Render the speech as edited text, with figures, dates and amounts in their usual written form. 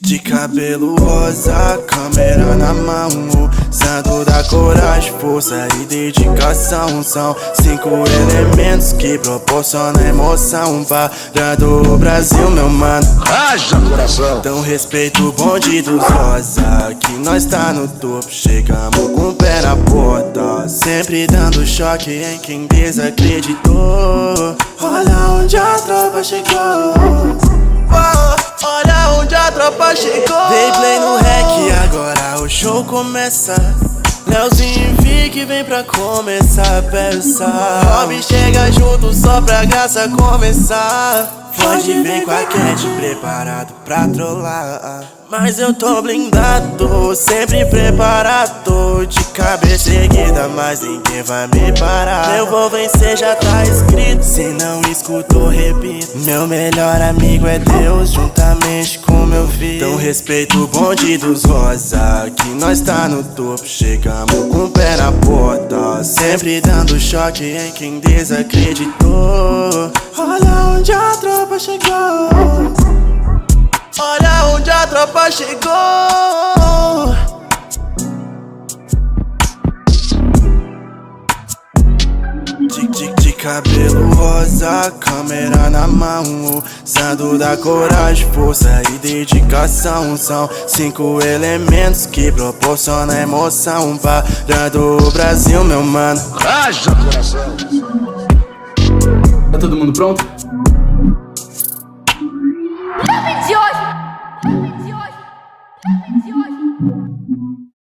De cabelo rosa, câmera na mão, santo da coragem, força e dedicação. São 5 elementos que proporcionam emoção, parando o Brasil, meu mano. Haja coração! Então respeito o bonde dos rosa, que nós tá no topo, chegamos com o pé na porta, sempre dando choque em quem desacreditou. Olha onde a tropa chegou, olha onde a tropa chegou. Dei play no rec, agora o show começa. Leozinho e Vic vem pra começar a peça. Rob chega junto só pra graça começar. Pode vir com a Cat preparado pra trollar, mas eu tô blindado, sempre preparado. De cabeça erguida, mas ninguém vai me parar. Eu vou vencer, já tá escrito, se não escutou, repito. Meu melhor amigo é Deus, juntamente com meu filho. Então respeito o bonde dos rosa, que nós tá no topo, chegamos com o pé na porta, sempre dando choque em quem desacreditou. Olha onde a tropa chegou, olha onde a tropa chegou. De cabelo rosa, câmera na mão, santo da coragem, força e dedicação. São 5 elementos que proporcionam emoção, parando o Brasil, meu mano. Haja coração! Tá todo mundo pronto?